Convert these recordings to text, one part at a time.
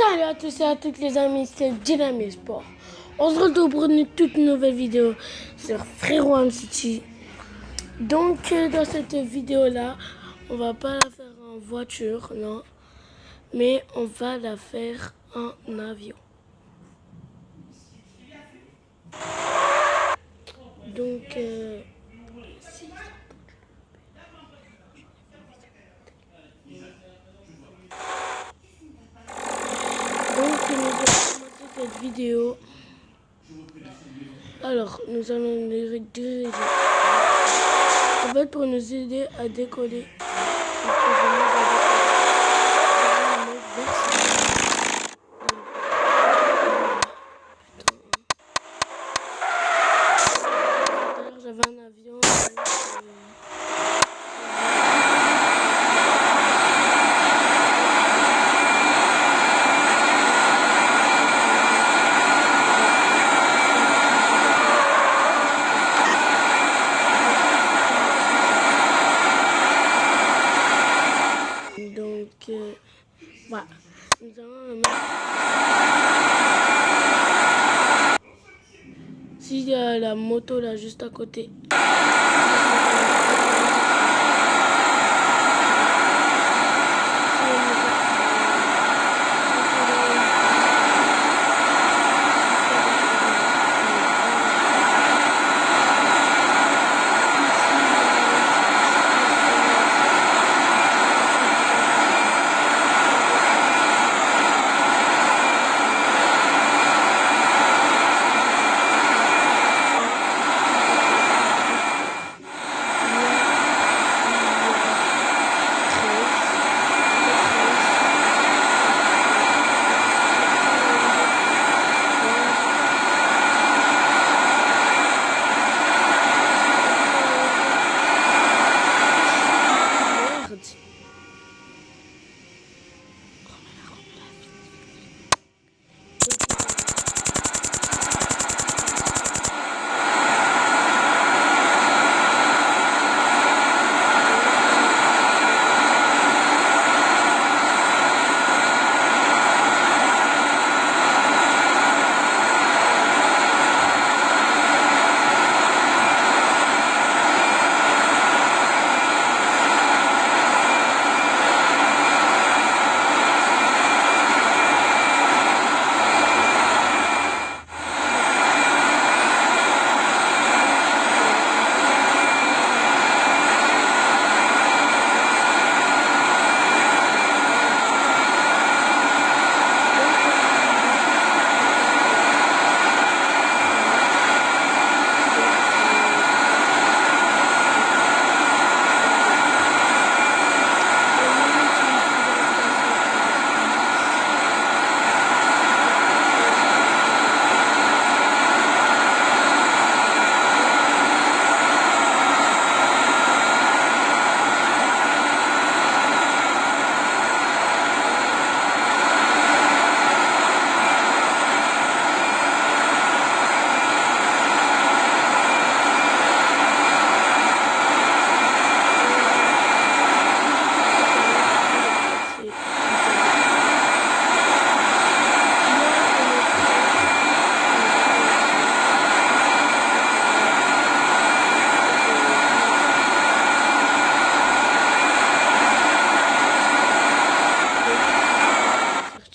Salut à tous et à toutes les amis, c'est Dynamic Sport. On se retrouve pour une toute nouvelle vidéo sur freeroam City. Donc dans cette vidéo là, on va pas la faire en voiture, non, mais on va la faire en avion. Donc nous allons commencer cette vidéo. Alors, nous allons les diriger. En fait, pour nous aider à décoller. J'avais un avion. Voilà. Nous allons le mettre. S'il y a la moto là juste à côté.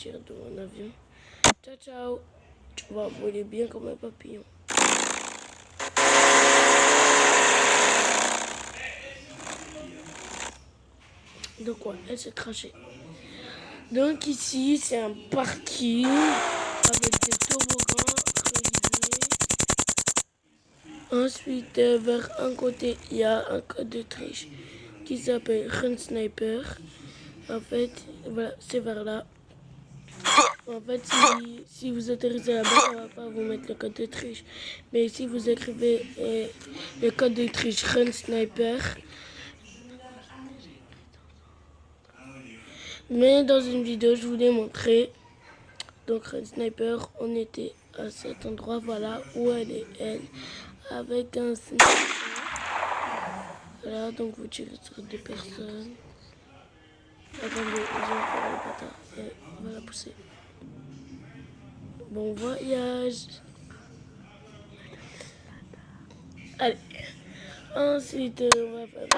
De mon avion. Ciao ciao. Tu vas voler bien comme un papillon. Donc ouais, elle s'est crachée. Donc ici c'est un parking avec des toboggans reliés. Ensuite vers un côté il y a un code de triche qui s'appelle Run Sniper. En fait voilà, c'est vers là. En fait, si vous atterrissez là-bas, ça ne va pas vous mettre le code de triche. Mais si vous écrivez le code de triche Run Sniper, mais dans une vidéo, je vous l'ai montré. Donc Run Sniper, on était à cet endroit, voilà où elle est, elle, avec un sniper. Voilà, donc vous tirez sur deux personnes. Attendez, je vais faire le bâtard. On va la pousser. Bon voyage. Allez. Ensuite, on va faire...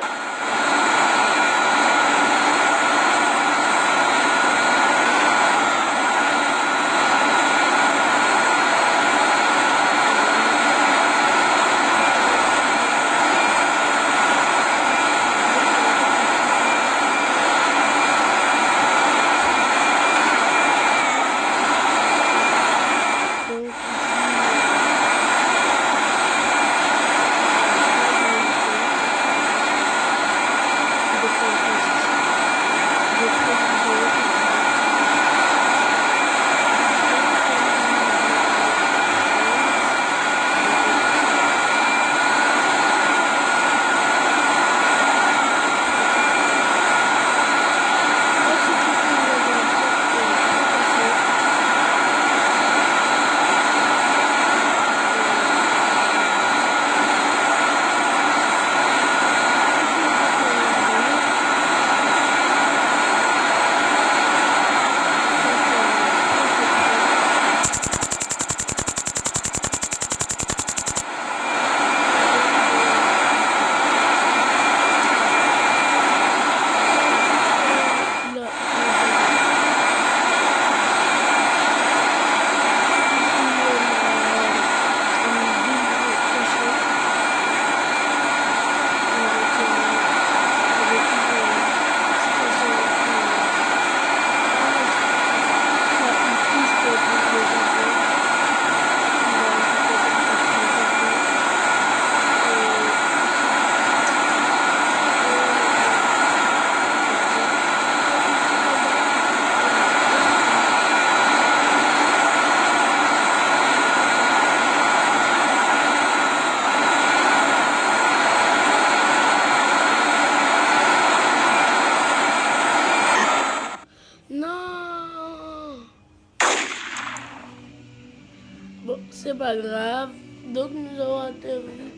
Bon, c'est pas grave. Donc nous avons atterri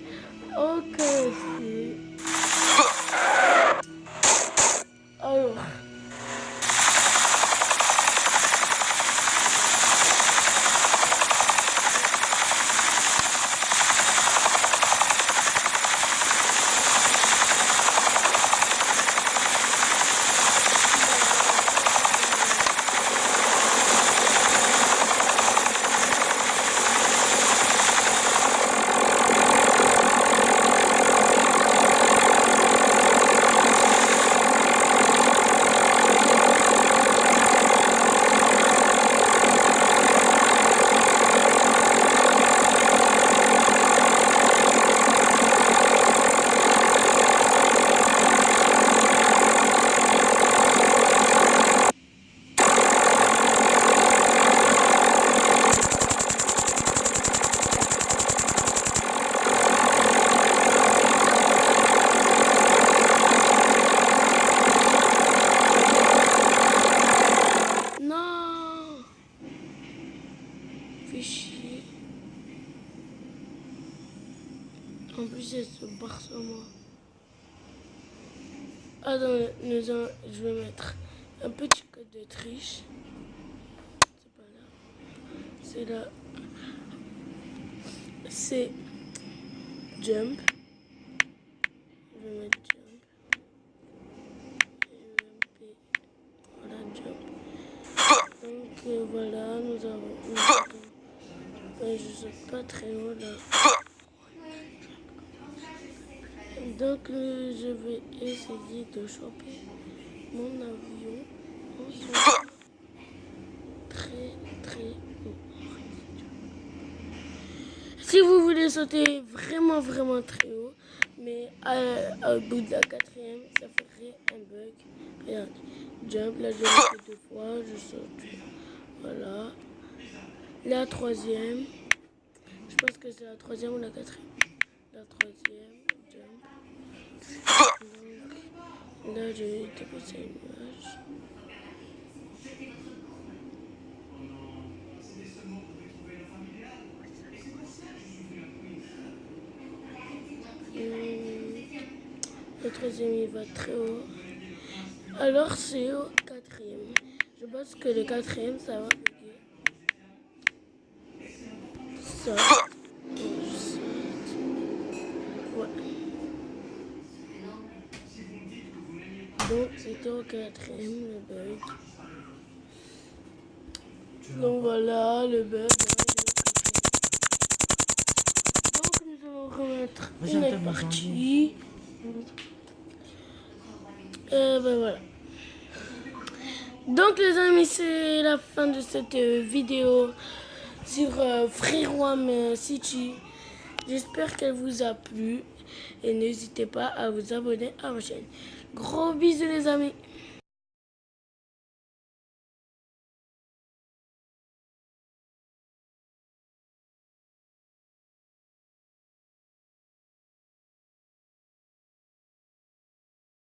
au café. Alors. En plus, elle se barre sur moi. Attends, je vais mettre un petit code de triche. C'est pas là. C'est là. C'est jump. Je vais mettre jump. Voilà, jump. Donc voilà, nous avons... je saute pas très haut là. Donc je vais essayer de choper mon avion en sautant très très haut. Si vous voulez sauter vraiment très haut, mais au bout de la quatrième, ça ferait un bug. Regarde, jump, là je l'ai fait 2 fois, je saute. Voilà. La troisième, je pense que c'est la troisième ou la quatrième. La troisième, jump. Donc, là, je vais déposer un nuage. Le troisième, il va très haut. Alors, c'est au quatrième. Je pense que le quatrième, ça va bugger. ça. Ouais. Donc c'était au 4e le bug. Donc voilà le bug. Donc nous allons remettre une autre partie. Ben voilà. Donc les amis, c'est la fin de cette vidéo sur freeroam City. J'espère qu'elle vous a plu et n'hésitez pas à vous abonner à ma chaîne. Gros bisous les amis.